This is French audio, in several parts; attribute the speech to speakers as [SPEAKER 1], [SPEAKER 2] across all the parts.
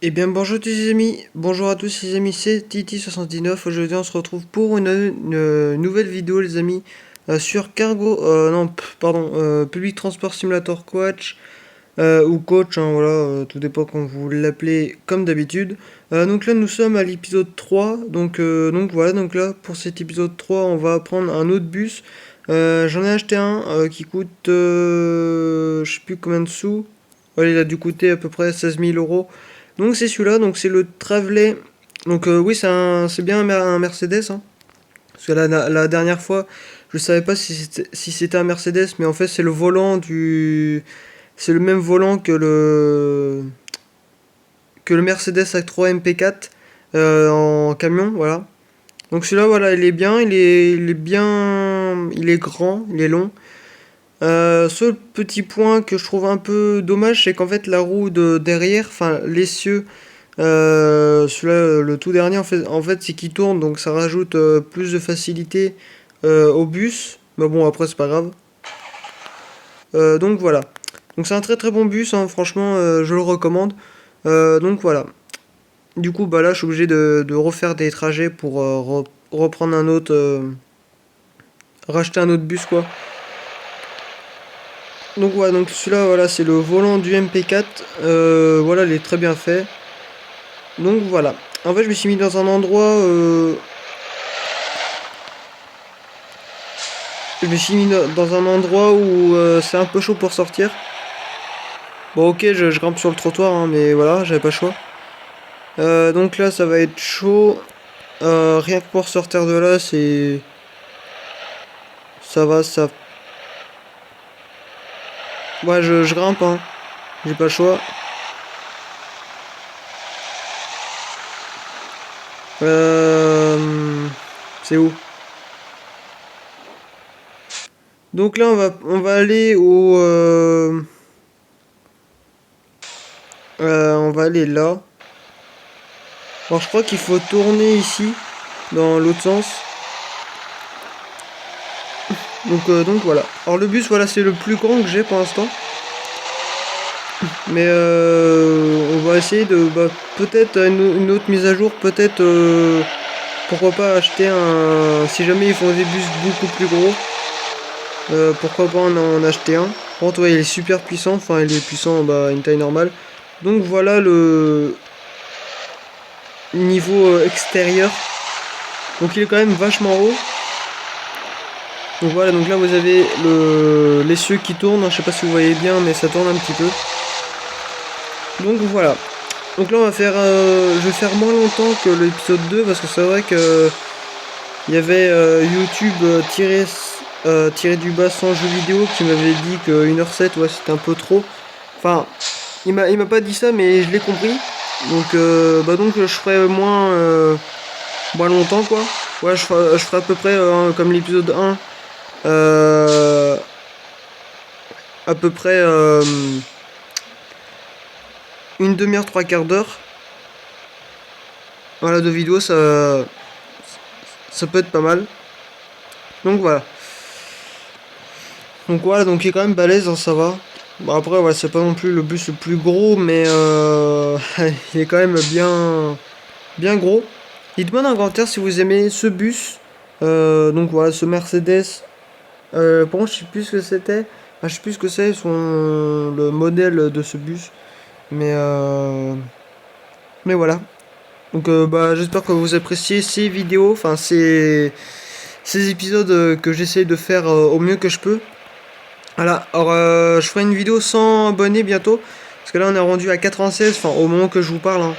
[SPEAKER 1] Eh bien bonjour tous les amis, bonjour à tous les amis, c'est Titi79. Aujourd'hui on se retrouve pour une nouvelle vidéo les amis sur Cargo, non pardon, Public Transport Simulator Coach ou Coach, hein, voilà, tout dépend quand vous l'appelez comme d'habitude. Donc là nous sommes à l'épisode 3, donc voilà, donc là pour cet épisode 3 on va prendre un autre bus. J'en ai acheté un qui coûte je sais plus combien de sous, ouais, il a dû coûter à peu près 16 000 euros. Donc c'est celui-là, donc c'est le Traveler. Donc oui, c'est bien un Mercedes, hein. Parce que la dernière fois, je savais pas si c'était un Mercedes, mais en fait c'est le volant du... C'est le même volant que le Mercedes A3 MP4 en camion, voilà. Donc celui-là, voilà, il est bien, il est bien, il est grand, il est long. Seul petit point que je trouve un peu dommage, c'est qu'en fait la roue de derrière, enfin l'essieu, celui-là, le tout dernier, en fait c'est qu'il tourne, donc ça rajoute plus de facilité au bus. Mais bon, après c'est pas grave. Donc voilà. Donc c'est un très très bon bus, hein, franchement, je le recommande. Donc voilà. Du coup, bah là, je suis obligé de refaire des trajets pour reprendre un autre, racheter un autre bus quoi. Donc voilà, donc celui-là, voilà, c'est le volant du MP4. Voilà, il est très bien fait. Donc voilà. En fait, je me suis mis dans un endroit. Je me suis mis dans un endroit où c'est un peu chaud pour sortir. Bon, ok, je grimpe sur le trottoir, hein, mais voilà, j'avais pas le choix. Donc là, ça va être chaud. Rien que pour sortir de là, c'est. Ça va, ça. Ouais, je grimpe, hein. J'ai pas le choix. C'est où? Donc là, on va aller on va aller là. Alors je crois qu'il faut tourner ici, dans l'autre sens. Donc voilà. Alors le bus, voilà, c'est le plus grand que j'ai pour l'instant. Mais on va essayer de, peut-être une autre mise à jour, peut-être, pourquoi pas acheter un... Si jamais ils font des bus beaucoup plus gros, pourquoi pas en acheter un. Par contre, ouais, il est super puissant, enfin il est puissant, à une taille normale. Donc voilà le niveau extérieur. Donc il est quand même vachement haut. Donc voilà, donc là vous avez l'essieu qui tourne, je sais pas si vous voyez bien, mais ça tourne un petit peu. Donc voilà. Donc là on va faire, je vais faire moins longtemps que l'épisode 2 parce que c'est vrai que il y avait YouTube tiré du bas sans jeu vidéo qui m'avait dit que 1h07 ouais c'était un peu trop. Enfin, il m'a pas dit ça mais je l'ai compris. Donc je ferai moins longtemps quoi. Ouais, je ferai à peu près comme l'épisode 1. À peu près une demi-heure, trois quarts d'heure. Voilà, de vidéo, ça peut être pas mal. Donc voilà. Donc voilà, donc il est quand même balèze, hein, ça va. Bon après, ouais, c'est pas non plus le bus le plus gros, mais il est quand même bien gros. Dites-moi dans les commentaires si vous aimez ce bus. Donc voilà, ce Mercedes. Par contre, je sais plus ce que c'était. Enfin, je sais plus ce que c'est, le modèle de ce bus. Mais, euh, mais voilà. Donc j'espère que vous appréciez ces vidéos, enfin ces épisodes que j'essaie de faire au mieux que je peux. Voilà, alors je ferai une vidéo sans abonnés bientôt. Parce que là on est rendu à 96, enfin au moment que je vous parle, hein.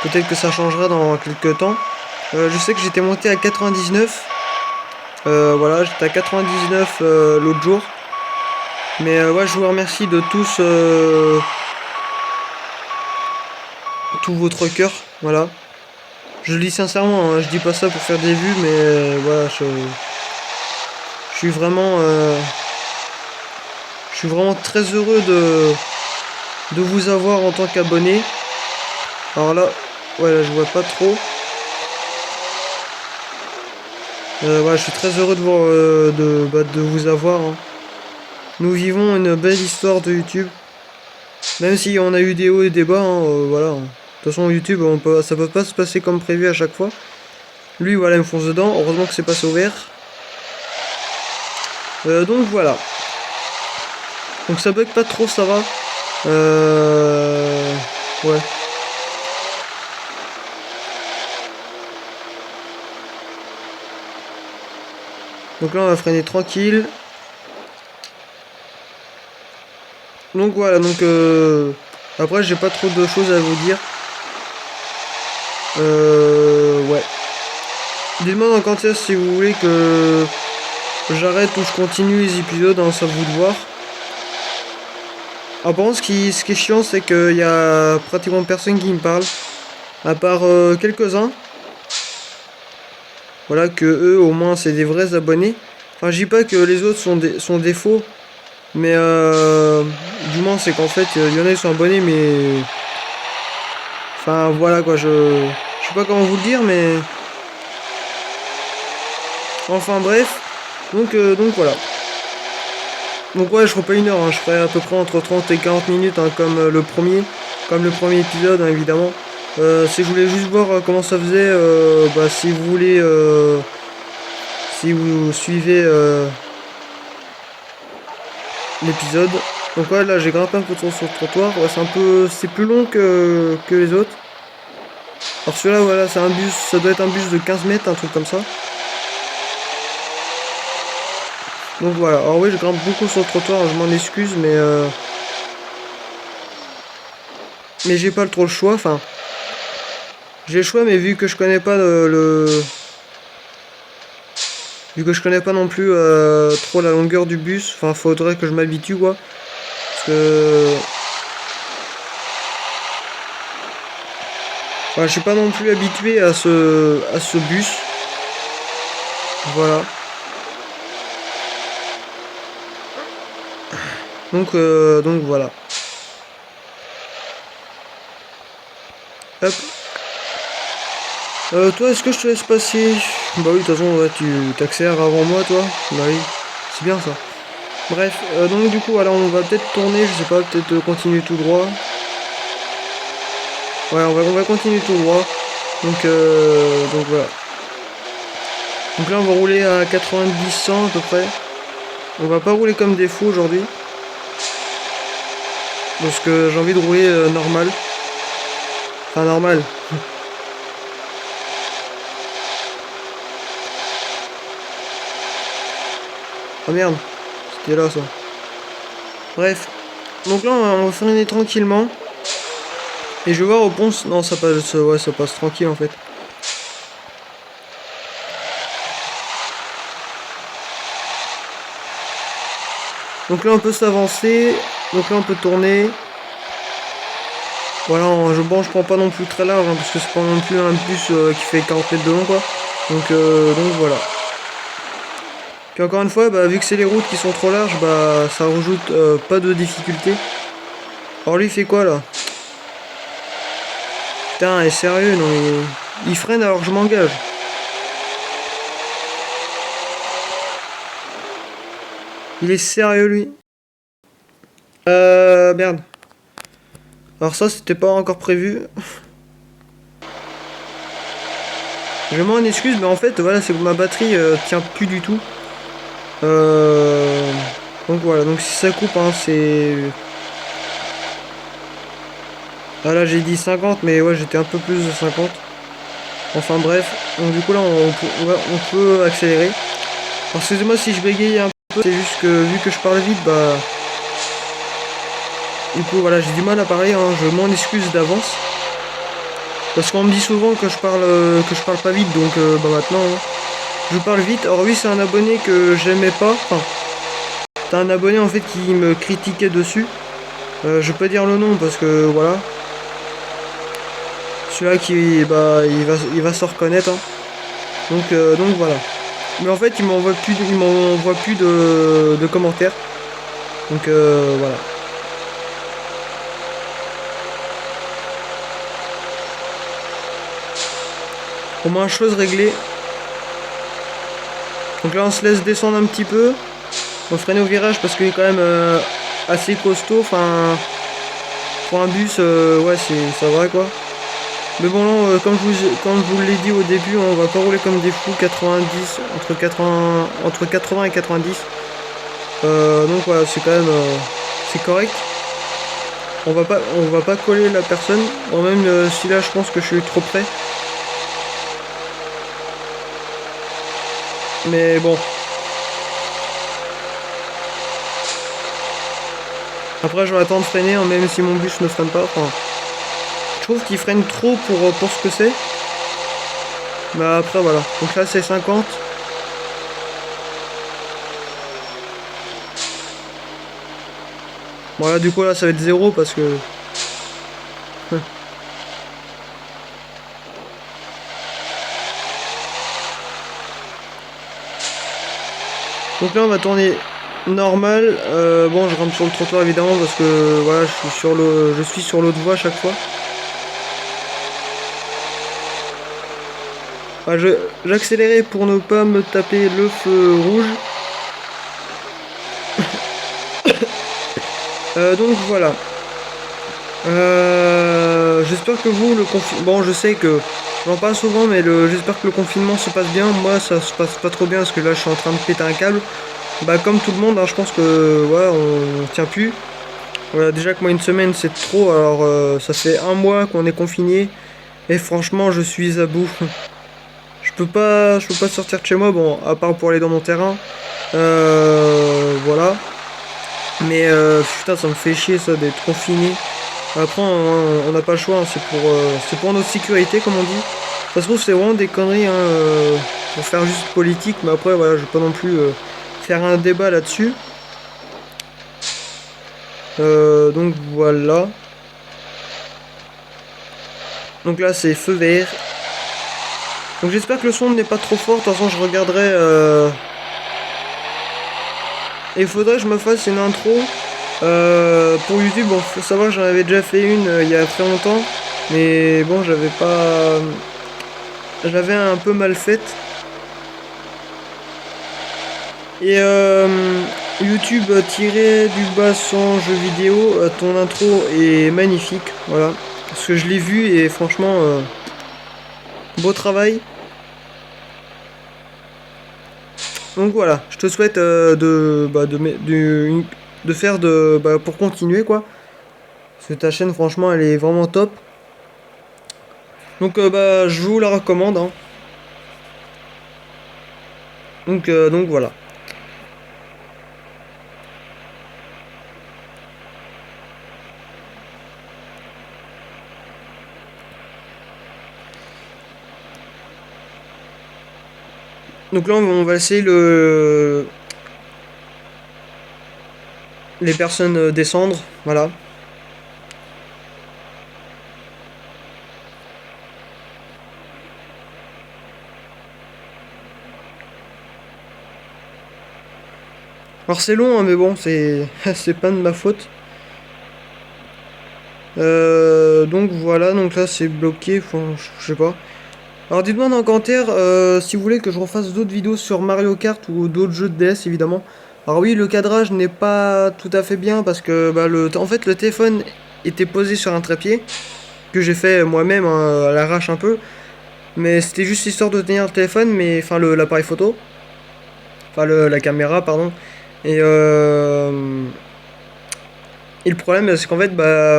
[SPEAKER 1] Peut-être que ça changera dans quelques temps. Je sais que j'étais monté à 99. Voilà, j'étais à 99 l'autre jour. Mais ouais, je vous remercie de tout votre cœur. Voilà. Je le dis sincèrement, hein, je dis pas ça pour faire des vues, mais voilà, je suis vraiment, je suis vraiment très heureux de vous avoir en tant qu'abonné. Alors là, ouais, là, je vois pas trop. Ouais, je suis très heureux de vous avoir, hein. Nous vivons une belle histoire de YouTube, même si on a eu des hauts et des bas, hein, voilà, hein. toute façon YouTube ça peut pas se passer comme prévu à chaque fois. Lui voilà il me fonce dedans, heureusement que c'est passé au vert. Donc voilà. Donc ça bug pas trop, ça va. Ouais. Donc là on va freiner tranquille. Donc voilà, donc après j'ai pas trop de choses à vous dire. Ouais. Dites-moi dans le commentaire si vous voulez que j'arrête ou je continue les épisodes, hein, c'est à vous de voir. Alors par contre ce qui est chiant c'est qu'il y a pratiquement personne qui me parle. À part quelques-uns. Voilà, que eux au moins c'est des vrais abonnés. Enfin je dis pas que les autres sont des faux. Mais du moins c'est qu'en fait il y en a qui sont abonnés mais. Enfin voilà quoi, je sais pas comment vous le dire mais. Enfin bref. Donc voilà. Donc ouais je ferai pas une heure, hein. Je ferai à peu près entre 30 et 40 minutes hein, comme le premier épisode hein, évidemment. Si je voulais juste voir comment ça faisait, bah, si vous voulez, si vous suivez l'épisode. Donc ouais, là j'ai grimpé un peu sur le trottoir. Ouais, c'est plus long que les autres. Alors celui-là, voilà, c'est un bus, ça doit être un bus de 15 mètres, un truc comme ça. Donc voilà. Alors oui, je grimpe beaucoup sur le trottoir, je m'en excuse, mais j'ai pas trop le choix. Enfin, j'ai le choix, mais vu que je connais pas vu que je connais pas non plus trop la longueur du bus, enfin faudrait que je m'habitue quoi. Parce que. Enfin, je suis pas non plus habitué à ce bus. Voilà. Donc voilà. Hop. Toi, est-ce que je te laisse passer? Bah oui, de toute façon, ouais, tu t'accélères avant moi, toi. Bah oui, c'est bien ça. Bref, donc du coup, voilà, on va peut-être tourner, je sais pas, peut-être continuer tout droit. Ouais, on va continuer tout droit. Donc voilà. Donc là, on va rouler à 90-100 à peu près. On va pas rouler comme des fous aujourd'hui. Parce que j'ai envie de rouler normal. Enfin, normal. Ah merde, c'était là ça. Bref. Donc là, on va freiner tranquillement. Et je vais voir au pont. Non, ça passe, ouais, ça passe tranquille en fait. Donc là, on peut s'avancer. Donc là, on peut tourner. Voilà, je prends pas non plus très large, hein, parce que c'est pas non plus un bus qui fait 40 mètres de long, quoi. Donc voilà. Puis encore une fois, bah, vu que c'est les routes qui sont trop larges, bah ça rajoute pas de difficulté. Alors lui, il fait quoi là? Putain, est sérieux, non mais. Il freine alors que je m'engage. Il est sérieux lui. Merde. Alors ça, c'était pas encore prévu. Je m'en excuse, mais en fait, voilà, c'est que ma batterie tient plus du tout. Donc voilà, donc si ça coupe, hein, c'est... Ah là, j'ai dit 50, mais ouais, j'étais un peu plus de 50. Enfin bref, donc du coup là, on peut accélérer. Alors, excusez-moi si je bégaye un peu, c'est juste que vu que je parle vite, bah... Du coup, voilà, j'ai du mal à parler, hein, je m'en excuse d'avance. Parce qu'on me dit souvent que je parle pas vite, donc bah maintenant, hein, je parle vite. Alors oui, c'est un abonné que j'aimais pas. Enfin, c'est un abonné en fait qui me critiquait dessus. Je peux dire le nom parce que voilà. Celui-là qui, bah, il va se reconnaître. Hein. Donc voilà. Mais en fait, il m'envoie plus de commentaires. Donc voilà. Au moins chose réglée. Donc là on se laisse descendre un petit peu. On freine au virage parce qu'il est quand même assez costaud. Enfin, pour un bus, ouais, ça va quoi. Mais bon, là, comme je vous l'ai dit au début, on va pas rouler comme des fous, 90, entre 80 et 90. Donc voilà, c'est quand même c'est correct. On va pas coller la personne. Bon, même si là, je pense que je suis trop près. Mais bon. Après, j'aurais le de freiner, hein, même si mon bus ne freine pas. Enfin, je trouve qu'il freine trop pour ce que c'est. Mais après, voilà. Donc là, c'est 50. Bon, là, du coup, là, ça va être 0 parce que... Donc là, on va tourner normal. Bon, je rentre sur le trottoir, évidemment, parce que, voilà, je suis sur l'autre voie à chaque fois. Ah, j'accélérais pour ne pas me taper le feu rouge. Donc voilà. J'espère que vous, le confinement... Bon, je sais que j'en parle souvent, mais j'espère que le confinement se passe bien. Moi, ça se passe pas trop bien parce que là, je suis en train de péter un câble. Bah, comme tout le monde, hein, je pense que ouais, on tient plus. Voilà, déjà que moi, une semaine, c'est trop. Alors, ça fait un mois qu'on est confiné. Et franchement, je suis à bout. Je peux pas sortir de chez moi, bon, à part pour aller dans mon terrain. Voilà. Mais putain, ça me fait chier ça d'être confiné. Après, on n'a pas le choix, hein, c'est pour notre sécurité, comme on dit. Ça se trouve, c'est vraiment des conneries, hein, pour faire juste politique, mais après, voilà, je vais pas non plus faire un débat là-dessus. Donc voilà. Donc là, c'est feu vert. Donc j'espère que le son n'est pas trop fort. De toute façon, je regarderai. Et il faudrait que je me fasse une intro pour YouTube. Bon, faut savoir que j'en avais déjà fait une il y a très longtemps. Mais bon, j'avais pas. J'avais un peu mal faite. Et YouTube tiré du bas son jeu vidéo, ton intro est magnifique. Voilà. Parce que je l'ai vu et franchement, beau travail. Donc voilà, je te souhaite de faire pour continuer quoi. Parce que ta chaîne franchement elle est vraiment top. Donc je vous la recommande. Hein. Donc voilà. Donc là on va essayer les personnes descendre. Voilà. Alors c'est long, hein, mais bon, c'est c'est pas de ma faute. Donc voilà, donc là c'est bloqué, je sais pas. Alors dites-moi dans les commentaires si vous voulez que je refasse d'autres vidéos sur Mario Kart ou d'autres jeux de DS évidemment. Alors oui, le cadrage n'est pas tout à fait bien parce que en fait le téléphone était posé sur un trépied que j'ai fait moi-même hein, à l'arrache un peu. Mais c'était juste histoire de tenir le téléphone, mais enfin l'appareil photo. Enfin la caméra, pardon. Et et le problème, c'est qu'en fait,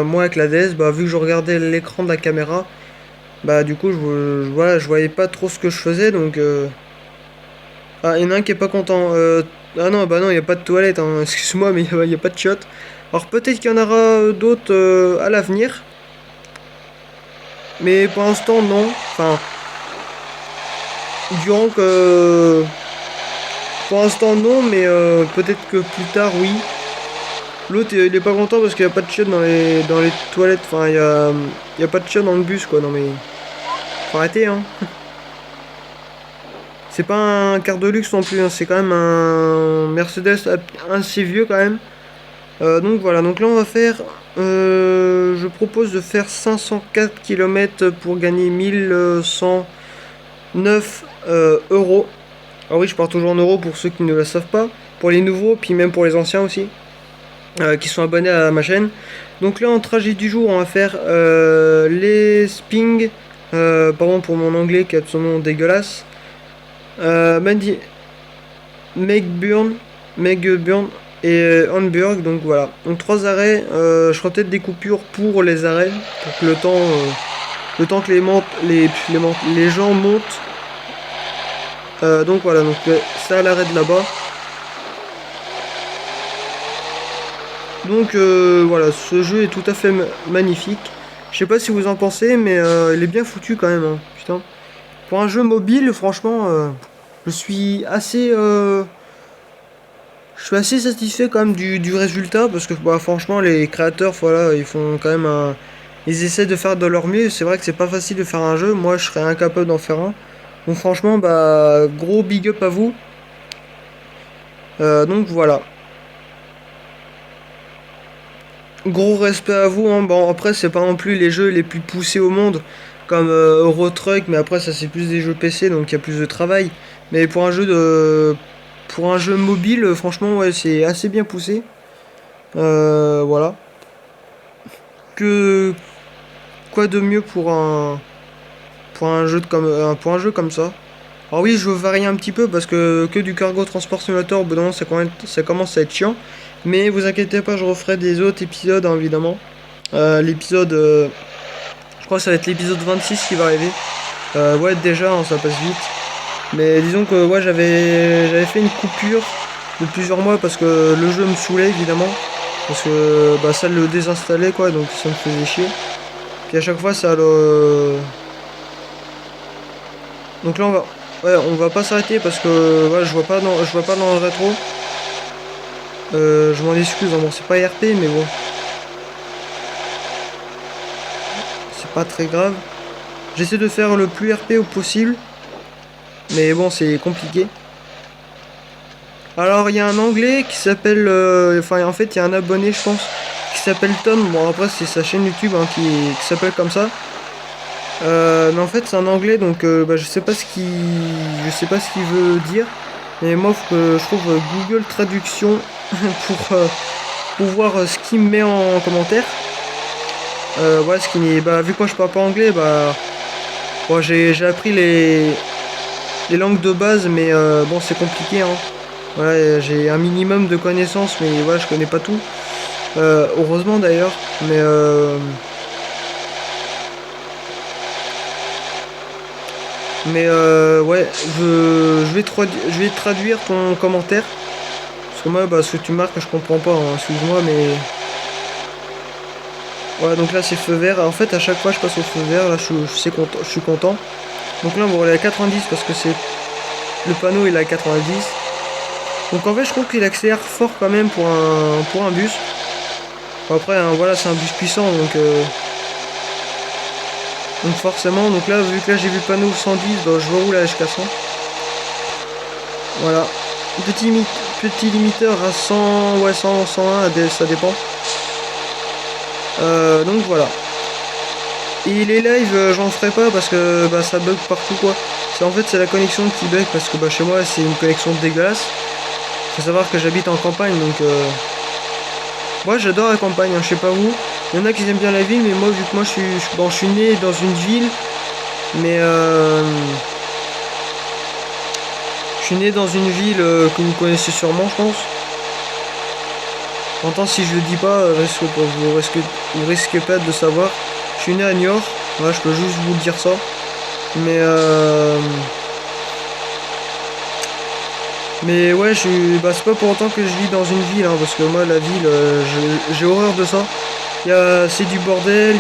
[SPEAKER 1] moi avec la DS, vu que je regardais l'écran de la caméra, du coup, voilà, je voyais pas trop ce que je faisais, donc... Ah, il y en a un qui est pas content. Ah non, non, il n'y a pas de toilette, hein. Excuse-moi, mais il n'y a pas de chiottes. Alors peut-être qu'il y en aura d'autres à l'avenir. Mais pour l'instant, non. Enfin, durant que... Pour l'instant, non, mais peut-être que plus tard, oui. L'autre il est pas content parce qu'il n'y a pas de chiottes dans les toilettes. Enfin, il y a pas de chiottes dans le bus quoi. Non mais. Faut arrêter hein. C'est pas un car de luxe non plus. Hein. C'est quand même un Mercedes assez vieux quand même. Donc voilà. Donc là on va faire. Je propose de faire 504 km pour gagner 1109 euros. Ah oui, je pars toujours en euros pour ceux qui ne le savent pas. Pour les nouveaux, puis même pour les anciens aussi. Qui sont abonnés à ma chaîne. Donc là en trajet du jour on va faire les Sping Pardon pour mon anglais qui est absolument dégueulasse. Mandy, Megburn, Megburn et Hamburg, donc voilà. Donc 3 arrêts, je ferai peut-être des coupures pour les arrêts, pour que le temps que les gens montent. Donc voilà, donc ça à l'arrêt de là-bas. Donc voilà, ce jeu est tout à fait magnifique. Je sais pas si vous en pensez, mais il est bien foutu quand même, hein, putain. Pour un jeu mobile, franchement, je suis assez, je suis assez satisfait quand même du résultat parce que bah, franchement, les créateurs, voilà, ils font quand même ils essaient de faire de leur mieux. C'est vrai que c'est pas facile de faire un jeu. Moi, je serais incapable d'en faire un. Donc franchement, bah, gros big up à vous. Donc voilà. Gros respect à vous, hein. Bon, après, c'est pas non plus les jeux les plus poussés au monde, comme Euro Truck, mais après, ça, c'est plus des jeux PC, donc il y a plus de travail. Mais pour un jeu mobile, franchement, ouais, c'est assez bien poussé. Voilà. Que, quoi de mieux pour un jeu comme ça? Alors oui, je veux varier un petit peu parce que du Cargo Transport Simulator, au bout d'un moment, ça commence à être chiant. Mais vous inquiétez pas, je referai des autres épisodes, hein, évidemment. L'épisode, je crois que ça va être l'épisode 26 qui va arriver. Ouais, déjà, hein, ça passe vite. Mais disons que ouais, j'avais fait une coupure de plusieurs mois parce que le jeu me saoulait, évidemment. Parce que bah, ça le désinstallait, quoi, donc ça me faisait chier. Puis à chaque fois, ça le... Donc là, on va pas s'arrêter parce que ouais, je vois pas dans le rétro. Je m'en excuse, hein, bon, c'est pas RP, mais bon, c'est pas très grave. J'essaie de faire le plus RP au possible, mais bon, c'est compliqué. Alors, il y a un anglais qui s'appelle. Enfin, en fait, il y a un abonné, je pense, qui s'appelle Tom. Bon, après, c'est sa chaîne YouTube hein, qui s'appelle comme ça. Mais en fait, c'est un anglais, donc bah, je sais pas ce qu'il veut dire. Mais moi, faut que je trouve Google Traduction pour voir ce qu'il me met en commentaire. Ouais, bah, vu que moi je parle pas anglais, bah, bon, j'ai appris les langues de base, mais bon, c'est compliqué, hein. Voilà, j'ai un minimum de connaissances, mais voilà, je connais pas tout. Heureusement d'ailleurs, mais ouais, je vais traduire ton commentaire. Parce que moi, bah, ce que tu marques, je comprends pas, hein, excuse-moi, mais. Voilà, donc là c'est feu vert. En fait, à chaque fois je passe au feu vert, là je suis content. Donc là on va rouler à 90 parce que c'est le panneau il est à 90. Donc en fait je trouve qu'il accélère fort quand même pour un bus. Bon, après hein, voilà c'est un bus puissant donc forcément donc là vu que là j'ai vu le panneau 110 bah, je vais rouler jusqu'à 100. Voilà. Petit limiteur à 100 ouais 100 101 ça dépend. Donc voilà. Et les lives, j'en ferai pas parce que bah, ça bug partout quoi. En fait c'est la connexion qui bug parce que bah, chez moi c'est une connexion dégueulasse. Faut savoir que j'habite en campagne donc moi j'adore la campagne, hein, je sais pas vous. Il y en a qui aiment bien la ville mais moi vu que moi je suis né dans une ville mais je suis né dans une ville que vous connaissez sûrement je pense. Pourtant si je le dis pas, vous risquez pas de le savoir. Je suis né à Niort, ouais, je peux juste vous dire ça. Mais ouais, bah, c'est pas pour autant que je vis dans une ville, hein, parce que moi la ville, j'ai horreur de ça. C'est du bordel,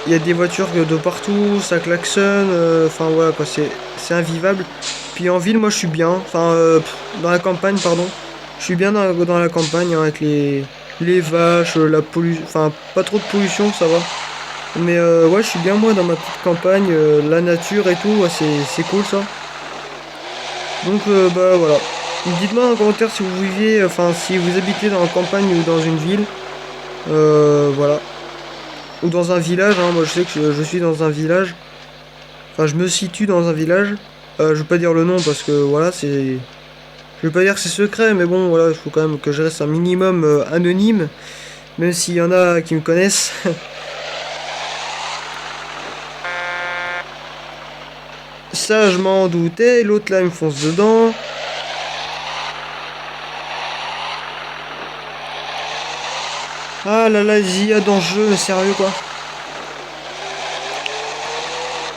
[SPEAKER 1] il y a des voitures de partout, ça klaxonne, enfin voilà quoi, c'est invivable. Puis en ville, moi je suis bien, enfin dans la campagne, pardon. Je suis bien dans la campagne hein, avec les vaches, la pollution, enfin pas trop de pollution, ça va. Mais ouais, je suis bien moi dans ma petite campagne, la nature et tout, ouais, c'est cool ça. Donc bah voilà. Dites-moi en commentaire si vous viviez, enfin si vous habitez dans la campagne ou dans une ville. Voilà. Ou dans un village, hein. Moi je sais que je suis dans un village. Enfin je me situe dans un village. Je vais pas dire le nom parce que voilà c'est. Je vais pas dire que c'est secret, mais bon voilà, il faut quand même que je reste un minimum anonyme. Même s'il y en a qui me connaissent. Ça, je m'en doutais. L'autre, là, il me fonce dedans. Ah là là, il y a dans le jeu, mais sérieux, quoi.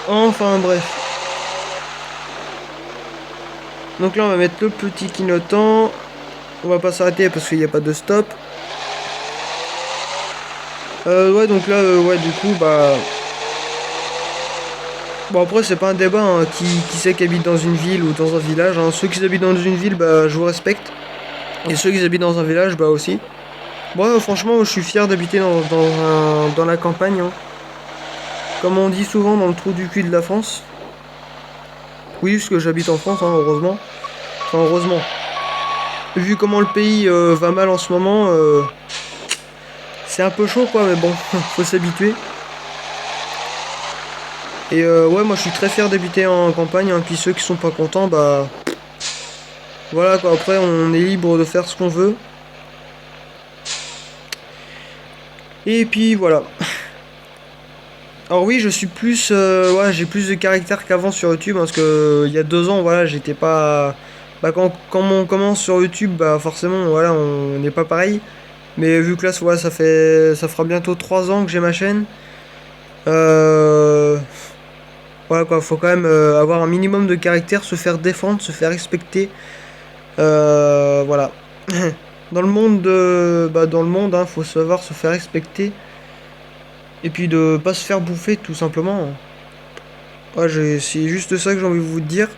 [SPEAKER 1] Enfin, bref. Donc là, on va mettre le petit clignotant. On va pas s'arrêter parce qu'il n'y a pas de stop. Ouais, donc là, ouais, du coup, bah... Bon, après, c'est pas un débat, hein, qui c'est qui habite dans une ville ou dans un village. Hein. Ceux qui habitent dans une ville, bah, je vous respecte. Et ceux qui habitent dans un village, bah, aussi. Bon, franchement, je suis fier d'habiter dans la campagne. Hein. Comme on dit souvent, dans le trou du cul de la France. Oui, parce que j'habite en France, hein, heureusement. Enfin, heureusement. Vu comment le pays va mal en ce moment, c'est un peu chaud, quoi, mais bon, faut s'habituer. Et ouais, moi je suis très fier d'habiter en campagne, hein, puis ceux qui sont pas contents, bah... Voilà, quoi, après on est libre de faire ce qu'on veut. Et puis voilà. Alors oui, je suis plus... ouais, j'ai plus de caractère qu'avant sur YouTube, hein, parce que il y a 2 ans, voilà, j'étais pas... Bah quand on commence sur YouTube, bah forcément, voilà, on n'est pas pareil. Mais vu que là, ouais, ça fera bientôt 3 ans que j'ai ma chaîne. Euh... Voilà quoi, faut quand même avoir un minimum de caractère, se faire défendre, se faire respecter. Voilà. Dans le monde, dans le monde, hein, faut savoir se faire respecter. Et puis de pas se faire bouffer, tout simplement. Ouais, c'est juste ça que j'ai envie de vous dire.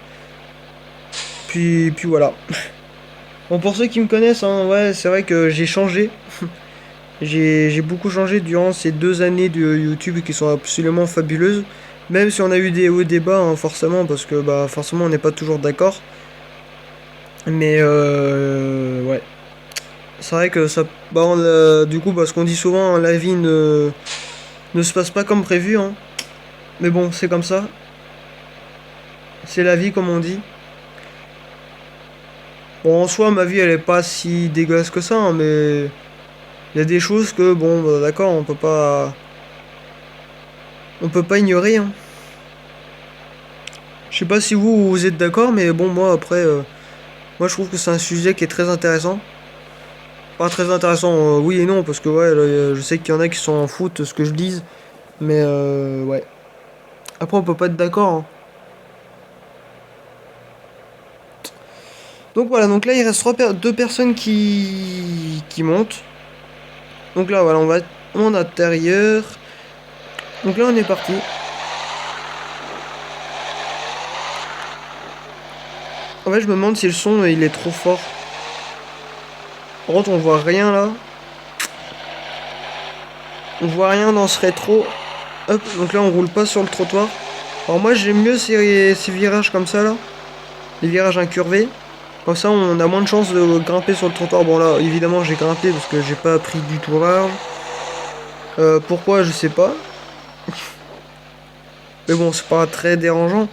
[SPEAKER 1] Puis voilà. Bon, pour ceux qui me connaissent, hein, ouais, c'est vrai que j'ai changé. J'ai beaucoup changé durant ces 2 années de YouTube qui sont absolument fabuleuses. Même si on a eu des hauts et des bas, hein, forcément, parce que bah, forcément on n'est pas toujours d'accord. Mais ouais. C'est vrai que ça. Bah, du coup, bah, ce qu'on dit souvent, hein, la vie ne se passe pas comme prévu. Hein. Mais bon, c'est comme ça. C'est la vie, comme on dit. Bon, en soi, ma vie, elle est pas si dégueulasse que ça, hein, mais il y a des choses que, bon, bah, d'accord, on peut pas. On peut pas ignorer. Hein. Je sais pas si vous êtes d'accord, mais bon, moi, après, moi, je trouve que c'est un sujet qui est très intéressant. Pas très intéressant, oui et non, parce que, ouais, là, je sais qu'il y en a qui s'en foutent de ce que je dise, mais ouais. Après, on peut pas être d'accord. Hein. Donc voilà, donc là il reste 2 personnes qui montent. Donc là voilà, on va en intérieur. Donc là on est parti. En fait je me demande si le son il est trop fort. Par contre on voit rien là. On voit rien dans ce rétro. Hop, donc là on roule pas sur le trottoir. Alors moi j'aime mieux ces virages comme ça là. Les virages incurvés. Comme ça on a moins de chances de grimper sur le trottoir. Bon là évidemment j'ai grimpé parce que j'ai pas pris du tout large. Pourquoi je sais pas. Mais bon c'est pas très dérangeant.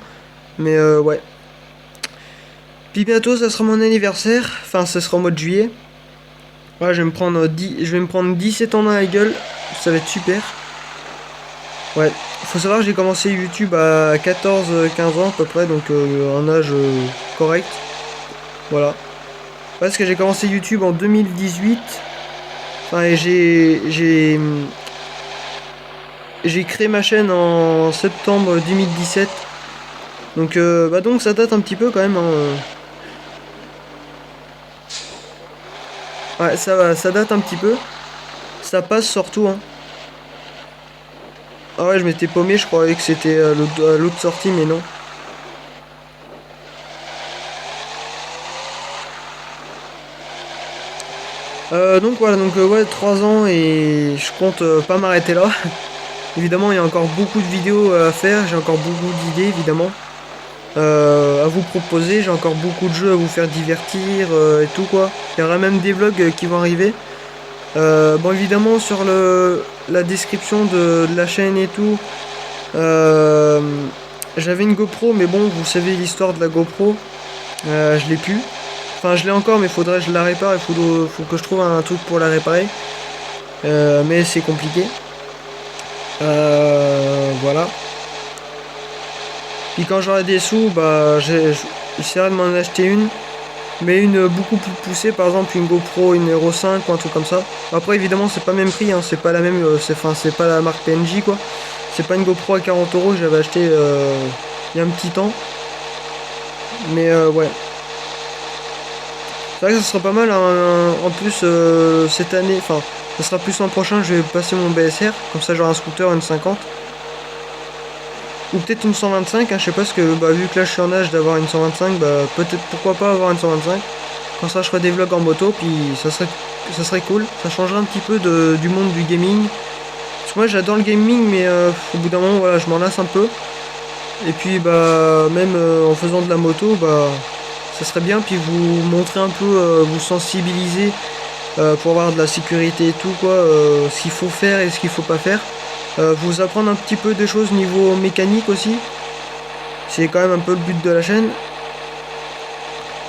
[SPEAKER 1] Mais ouais. Puis bientôt ça sera mon anniversaire. Enfin ça sera au mois de juillet. Ouais, je vais me prendre 17 ans dans la gueule. Ça va être super. Ouais. Faut savoir que j'ai commencé YouTube à 14-15 ans à peu près. Donc un âge correct. Voilà. Parce que j'ai commencé YouTube en 2018. Enfin, et j'ai créé ma chaîne en septembre 2017. Donc, donc ça date un petit peu quand même. Hein. Ouais, ça date un petit peu. Ça passe surtout. Hein. Ah ouais, je m'étais paumé, je croyais que c'était l'autre sortie, mais non. Donc voilà, donc ouais, 3 ans et je compte pas m'arrêter là. Évidemment, il y a encore beaucoup de vidéos à faire, j'ai encore beaucoup d'idées, évidemment. À vous proposer, j'ai encore beaucoup de jeux à vous faire divertir et tout quoi. Il y aura même des vlogs qui vont arriver. Bon évidemment sur la description de la chaîne et tout, j'avais une GoPro mais bon vous savez l'histoire de la GoPro, je l'ai plus. Enfin je l'ai encore mais faudrait que je la répare, faut que je trouve un truc pour la réparer. Mais c'est compliqué. Voilà. Puis quand j'aurai des sous, bah j'essaierai de m'en acheter une. Mais une beaucoup plus poussée, par exemple une GoPro, une Hero 5 ou un truc comme ça. Après évidemment c'est pas le même prix, hein, c'est pas la même, c'est pas la marque PNJ quoi. C'est pas une GoPro à 40 € que j'avais acheté il y a un petit temps. Mais ouais. C'est vrai que ça sera pas mal hein, en plus cette année, enfin ça sera plus l'an prochain, je vais passer mon BSR, comme ça j'aurai un scooter, une 50. Ou peut-être une 125, hein, je sais pas ce que, bah, vu que là je suis en âge d'avoir une 125, bah peut-être pourquoi pas avoir une 125. Comme ça je ferai des vlogs en moto, puis ça serait cool. Ça changerait un petit peu du monde du gaming. Parce que moi j'adore le gaming, mais au bout d'un moment voilà, je m'en lasse un peu. Et puis bah même en faisant de la moto, bah ça serait bien, puis vous montrer un peu, vous sensibiliser pour avoir de la sécurité et tout quoi, ce qu'il faut faire et ce qu'il faut pas faire. Vous apprendre un petit peu des choses niveau mécanique aussi. C'est quand même un peu le but de la chaîne.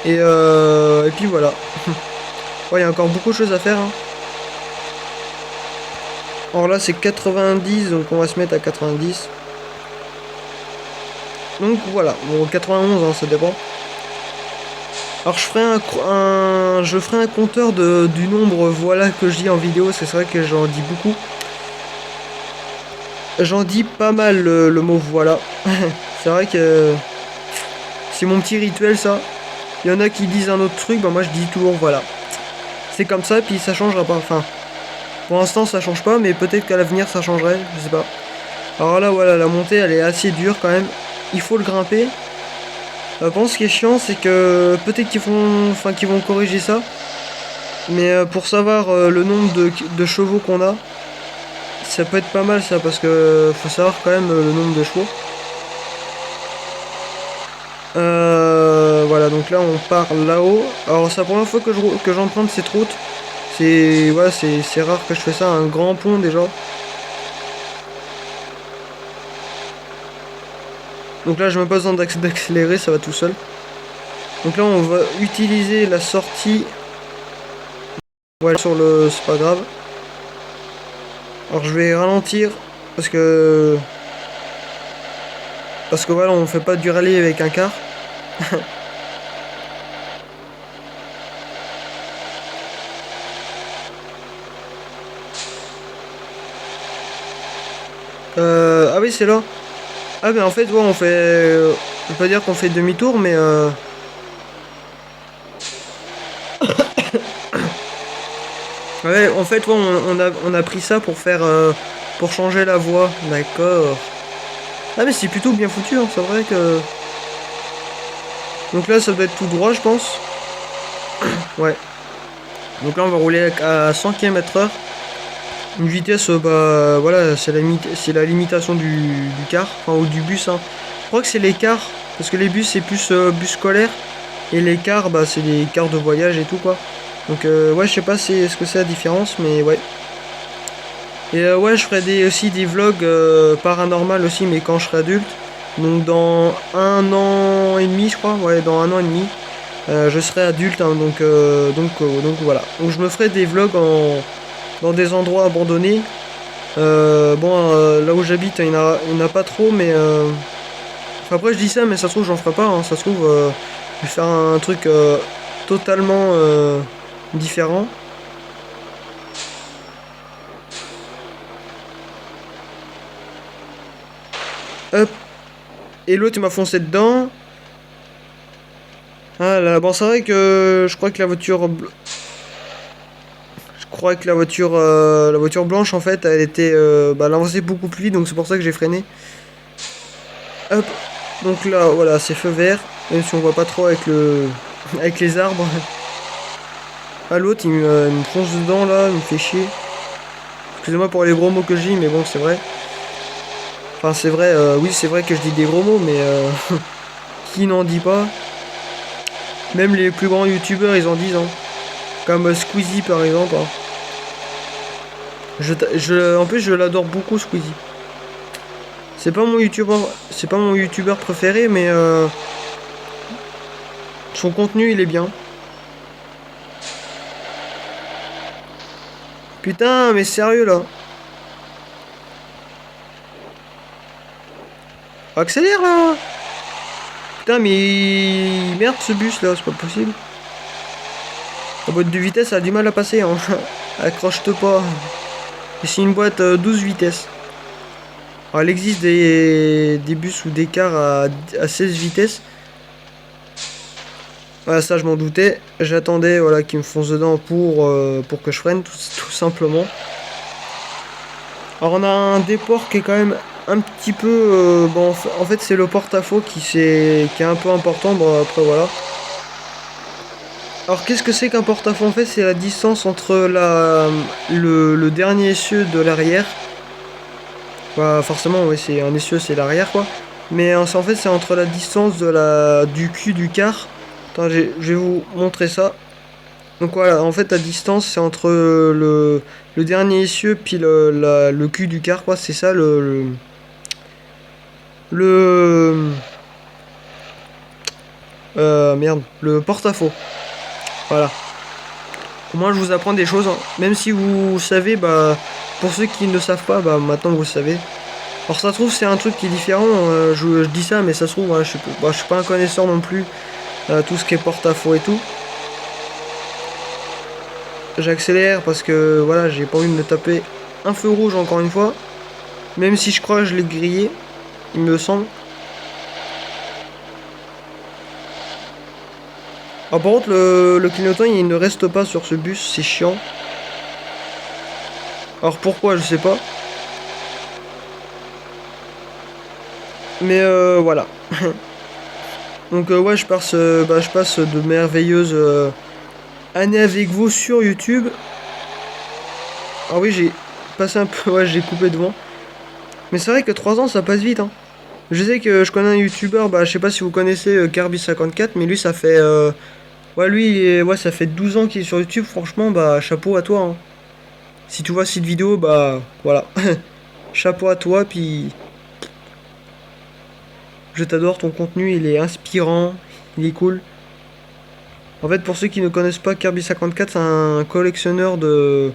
[SPEAKER 1] Et puis voilà. Ouais, il y a encore beaucoup de choses à faire. Hein. Alors là, c'est 90, donc on va se mettre à 90. Donc voilà, bon, 91, hein, ça dépend. Alors je ferai un compteur du nombre voilà que je dis en vidéo, c'est vrai que j'en dis beaucoup. J'en dis pas mal le mot voilà. C'est vrai que c'est mon petit rituel ça. Il y en a qui disent un autre truc, bah moi je dis toujours voilà. C'est comme ça, puis ça changera pas. Enfin, pour l'instant ça change pas, mais peut-être qu'à l'avenir ça changerait, je sais pas. Alors là voilà, la montée elle est assez dure quand même. Il faut le grimper. Bon, ce qui est chiant c'est que peut-être qu'ils vont corriger ça. Mais pour savoir le nombre de chevaux qu'on a, ça peut être pas mal ça, parce que faut savoir quand même le nombre de chevaux. Voilà, donc là on part là-haut. Alors c'est la première fois que j'emprunte cette route. C'est rare que je fais ça, un grand pont déjà. Donc là j'ai même pas besoin d'accélérer, ça va tout seul. Donc là on va utiliser la sortie. Voilà, sur le... c'est pas grave. Alors je vais ralentir parce que... Parce que voilà, on fait pas du rallye avec un car. Ah oui, c'est là. Ah mais en fait, ouais, on fait... je peux pas dire qu'on fait demi-tour, mais... Ouais, en fait, ouais, on a pris ça pour faire... pour changer la voie. D'accord. Ah mais c'est plutôt bien foutu, hein, c'est vrai que... Donc là, ça doit être tout droit, je pense. Ouais. Donc là, on va rouler à 100 km/h. Une vitesse, bah voilà, c'est la limitation du car, enfin ou du bus. Hein. Je crois que c'est les cars, parce que les bus c'est plus bus scolaire, et les cars, bah c'est les cars de voyage et tout quoi. Donc ouais, je sais pas ce que c'est la différence, mais ouais. Et ouais, je ferai aussi des vlogs paranormal aussi, mais quand je serai adulte. Donc dans 1 an et demi, je crois, ouais, dans 1 an et demi, je serai adulte, hein, donc voilà. Donc je me ferai des vlogs dans des endroits abandonnés. Là où j'habite, il n'y en a pas trop, mais... Enfin, après, je dis ça, mais ça se trouve, j'en ferai pas. Hein. Ça se trouve, je vais faire un truc totalement différent. Hop. Et l'autre, il m'a foncé dedans. Ah là, bon, c'est vrai que je crois que la voiture... Je crois que la voiture blanche, en fait, elle était... bah, elle avançait beaucoup plus vite, donc c'est pour ça que j'ai freiné. Hop. Donc là, voilà, c'est feu vert. Même si on voit pas trop avec avec les arbres. Ah, l'autre, il me fonce dedans, là, il me fait chier. Excusez-moi pour les gros mots que je dis, mais bon, c'est vrai. Enfin, c'est vrai, oui, c'est vrai que je dis des gros mots, mais qui n'en dit pas? Même les plus grands youtubeurs, ils en disent, hein. Comme Squeezie, par exemple. Hein. En plus, je l'adore beaucoup, Squeezie. C'est pas mon youtubeur préféré, mais son contenu, il est bien. Putain, mais sérieux, là. Accélère, là. Putain, mais merde ce bus là, c'est pas possible. La boîte de vitesse a du mal à passer, hein. Accroche-toi pas. Et c'est une boîte 12 vitesses. Alors, il existe des bus ou des cars à 16 vitesses. Voilà, ça je m'en doutais. J'attendais voilà, qu'ils me foncent dedans pour que je freine, tout simplement. Alors on a un déport qui est quand même un petit peu... bon, en fait c'est le porte-à-faux qui est un peu important. Bon après voilà. Alors qu'est-ce que c'est qu'un porte-à-faux? En fait c'est la distance entre le dernier essieu de l'arrière. Bah, forcément oui, c'est un essieu, c'est l'arrière quoi. Mais en fait c'est entre la distance du cul du car. Attends, je vais vous montrer ça. Donc voilà, en fait la distance c'est entre le dernier essieu puis le cul du car quoi. C'est ça le merde, le porte-à-faux. Voilà. Au moins je vous apprends des choses, hein. Même si vous savez, bah pour ceux qui ne savent pas, bah maintenant vous le savez. Alors ça se trouve c'est un truc qui est différent, je dis ça mais ça se trouve, hein, je suis pas un connaisseur non plus, tout ce qui est porte-à-faux et tout. J'accélère parce que voilà, j'ai pas envie de me taper un feu rouge encore une fois. Même si je crois que je l'ai grillé, il me semble. Ah, par contre, le clignotant il ne reste pas sur ce bus, c'est chiant. Alors pourquoi, je sais pas. Mais voilà. Donc ouais, je passe de merveilleuses années avec vous sur YouTube. Ah oui, j'ai passé un peu, ouais, j'ai coupé devant. Mais c'est vrai que 3 ans ça passe vite, hein. Je sais que je connais un youtubeur, bah je sais pas si vous connaissez Kirby54, mais lui ça fait ouais lui ouais ça fait 12 ans qu'il est sur YouTube, franchement bah chapeau à toi, hein. Si tu vois cette vidéo, bah voilà. Chapeau à toi, puis je t'adore, ton contenu il est inspirant, il est cool. En fait pour ceux qui ne connaissent pas Kirby54, c'est un collectionneur de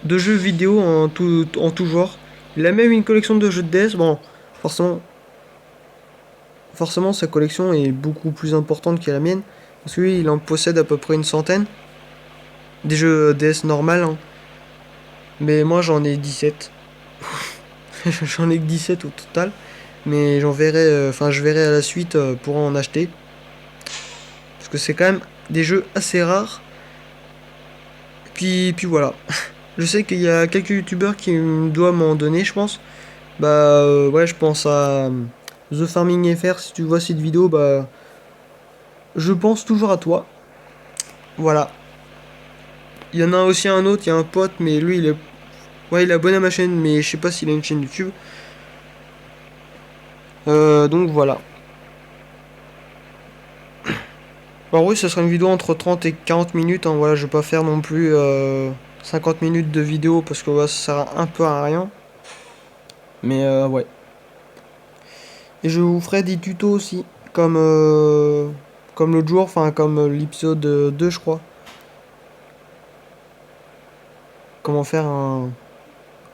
[SPEAKER 1] jeux vidéo en tout genre. Il a même une collection de jeux de DS, bon forcément forcément sa collection est beaucoup plus importante que la mienne. Parce que lui, il en possède à peu près une centaine. Des jeux DS normal, hein. Mais moi, j'en ai 17. J'en ai que 17 au total. Mais j'en verrai, enfin, je verrai à la suite pour en acheter. Parce que c'est quand même des jeux assez rares. Puis voilà. Je sais qu'il y a quelques youtubeurs qui doivent m'en donner, je pense. Bah ouais, je pense à The Farming FR. Si tu vois cette vidéo, bah je pense toujours à toi. Voilà. Il y en a aussi un autre, il y a un pote, mais lui, ouais, il est abonné à ma chaîne, mais je sais pas s'il a une chaîne YouTube. Donc voilà. Alors oui, ça sera une vidéo entre 30 et 40 minutes, hein. Voilà, je vais pas faire non plus 50 minutes de vidéo parce que ouais, ça sert un peu à rien. Mais ouais. Et je vous ferai des tutos aussi, comme l'autre jour, enfin comme l'épisode 2 je crois. Comment faire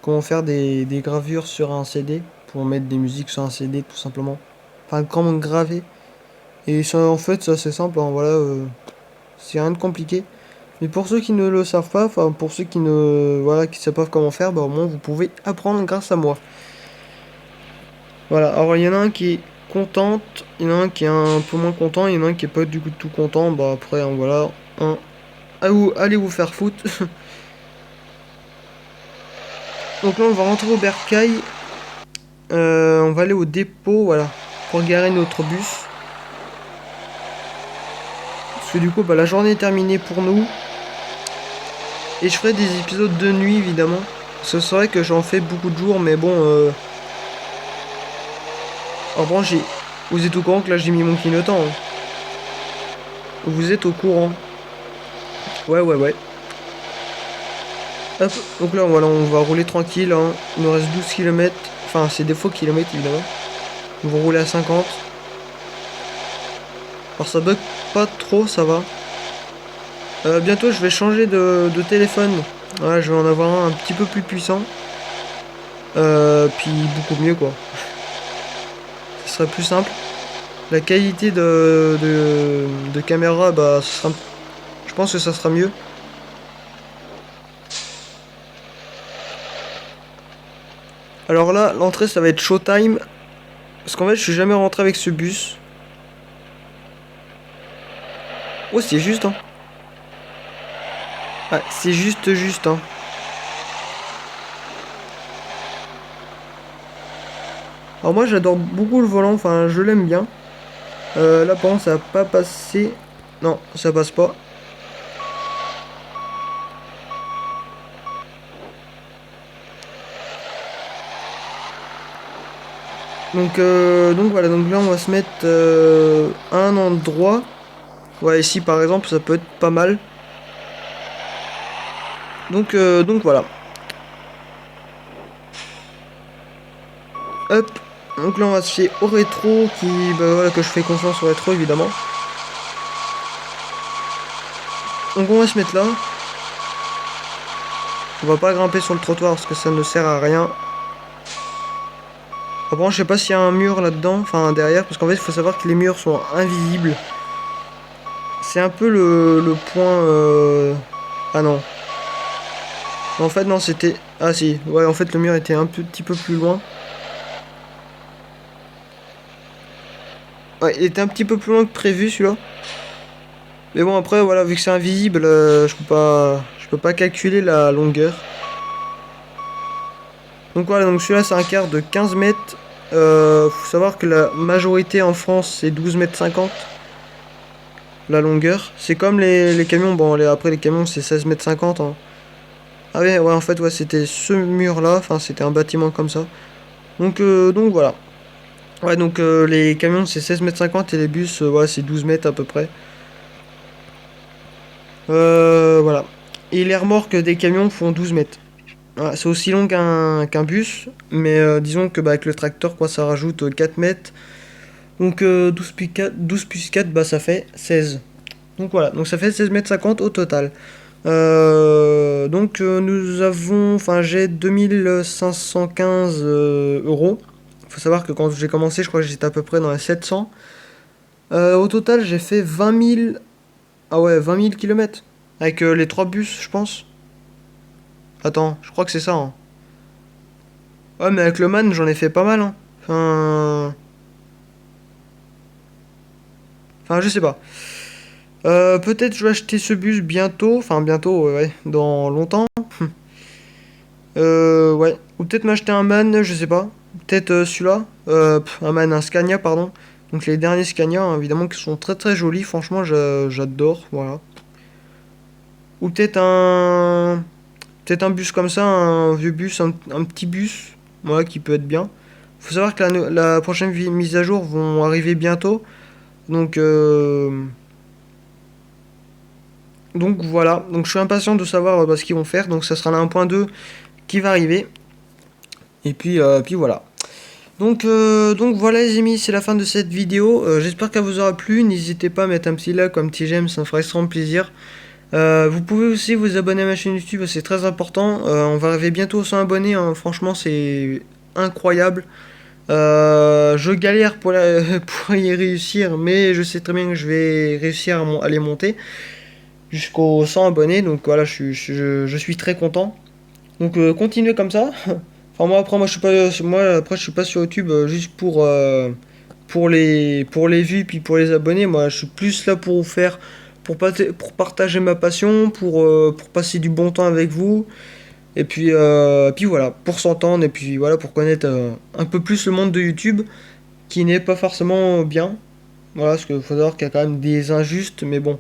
[SPEAKER 1] comment faire des gravures sur un CD pour mettre des musiques sur un CD tout simplement. Enfin comment graver. Et ça, en fait c'est assez simple, hein, voilà, c'est rien de compliqué. Mais pour ceux qui ne le savent pas, enfin pour ceux qui ne voilà qui savent pas comment faire, bah au moins vous pouvez apprendre grâce à moi. Voilà, alors il y en a un qui est contente, il y en a un qui est un peu moins content, il y en a un qui est pas du coup tout content, bah après hein, voilà, hein, allez vous faire foutre. Donc là on va rentrer au bercail, on va aller au dépôt, voilà, pour garer notre bus. Parce que du coup bah, la journée est terminée pour nous. Et je ferai des épisodes de nuit évidemment. Parce que c'est vrai que j'en fais beaucoup de jours, mais bon alors bon vous êtes au courant que là j'ai mis mon clignotant, hein. Vous êtes au courant. Ouais ouais ouais. Hop, donc là voilà, on va rouler tranquille, hein. Il nous reste 12 km. Enfin c'est des faux kilomètres évidemment. On va rouler à 50. Alors ça bug pas trop, ça va. Bientôt je vais changer de téléphone. Ouais, je vais en avoir un petit peu plus puissant. Puis beaucoup mieux quoi. Ce serait plus simple. la qualité de caméra, bah, je pense que ça sera mieux. Alors là, l'entrée, ça va être Showtime. Parce qu'en fait, je suis jamais rentré avec ce bus. Oh, c'est juste, hein. Ah, c'est juste, hein. Alors moi, j'adore beaucoup le volant, enfin, je l'aime bien. Là, par contre, ça va pas passer. Non, ça passe pas. Donc voilà, donc là on va se mettre à un endroit. Ouais, ici par exemple, ça peut être pas mal. Donc voilà. Hop. Donc là on va se fier au rétro bah voilà, que je fais confiance au rétro évidemment. Donc on va se mettre là. On va pas grimper sur le trottoir parce que ça ne sert à rien. Après, je sais pas s'il y a un mur là-dedans, enfin derrière, parce qu'en fait il faut savoir que les murs sont invisibles. C'est un peu le point. Ah non. En fait non, c'était. Ah si, ouais, en fait le mur était un petit peu plus loin. Ouais, il était un petit peu plus loin que prévu celui-là. Mais bon après voilà, vu que c'est invisible, je peux pas calculer la longueur. Donc voilà, donc celui-là c'est un quart de 15 mètres. Faut savoir que la majorité en France c'est 12 mètres 50 la longueur. C'est comme les camions, bon après les camions c'est 16 mètres 50 hein. Ah ouais, ouais en fait ouais c'était ce mur là, enfin c'était un bâtiment comme ça. Donc voilà. Ouais donc les camions c'est 16 mètres 50 et les bus ouais c'est 12 mètres à peu près. Voilà. Et les remorques des camions font 12 mètres. Voilà, c'est aussi long qu'un bus, mais disons que bah, avec le tracteur, quoi, ça rajoute 4 mètres. Donc 12 plus 4 bah, ça fait 16. Donc voilà, donc ça fait 16 mètres 50 au total. Nous avons, enfin j'ai 2515 euros. Faut savoir que quand j'ai commencé, je crois que j'étais à peu près dans les 700. Au total, j'ai fait 20 000. Ah ouais, 20 000 kilomètres. Avec les 3 bus, je pense. Attends, je crois que c'est ça. Hein. Ouais, mais avec le man, j'en ai fait pas mal. Hein. Enfin, je sais pas. Peut-être je vais acheter ce bus bientôt. Enfin, bientôt, ouais, dans longtemps. Ouais. Ou peut-être m'acheter un man, je sais pas. Peut-être celui-là. Un man, un Scania, pardon. Donc les derniers Scania, hein, évidemment, qui sont très très jolis. Franchement, j'adore. Voilà. Ou peut-être un bus comme ça, un vieux bus, un petit bus. Voilà, qui peut être bien. Faut savoir que la prochaine mise à jour vont arriver bientôt. Donc, donc voilà. Donc je suis impatient de savoir ce qu'ils vont faire. Donc ça sera la 1.2 qui va arriver. Et puis voilà. Donc voilà les amis, c'est la fin de cette vidéo. J'espère qu'elle vous aura plu. N'hésitez pas à mettre un petit like, un petit j'aime, ça me fera extrêmement plaisir. Vous pouvez aussi vous abonner à ma chaîne YouTube, c'est très important. On va arriver bientôt aux 100 abonnés. Hein. Franchement, c'est incroyable. Je galère pour y réussir, mais je sais très bien que je vais réussir à les monter jusqu'aux 100 abonnés. Donc voilà, je suis très content. Donc continuez comme ça. Enfin moi je suis pas après je suis pas sur YouTube juste pour les vues puis pour les abonnés. Moi je suis plus là pour vous faire pour partager ma passion, pour passer du bon temps avec vous. Et puis voilà, pour s'entendre et puis voilà, pour connaître un peu plus le monde de YouTube, qui n'est pas forcément bien. Voilà, parce qu'il faut savoir qu'il y a quand même des injustes, mais bon.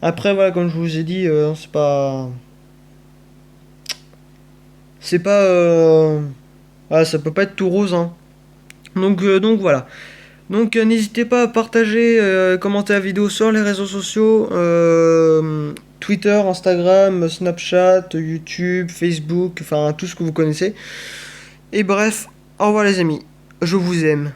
[SPEAKER 1] Après, voilà, comme je vous ai dit, c'est pas. C'est pas. Voilà, ça peut pas être tout rose, hein. Donc voilà. Donc n'hésitez pas à partager, commenter la vidéo sur les réseaux sociaux, Twitter, Instagram, Snapchat, YouTube, Facebook, enfin tout ce que vous connaissez. Et bref, au revoir les amis, je vous aime.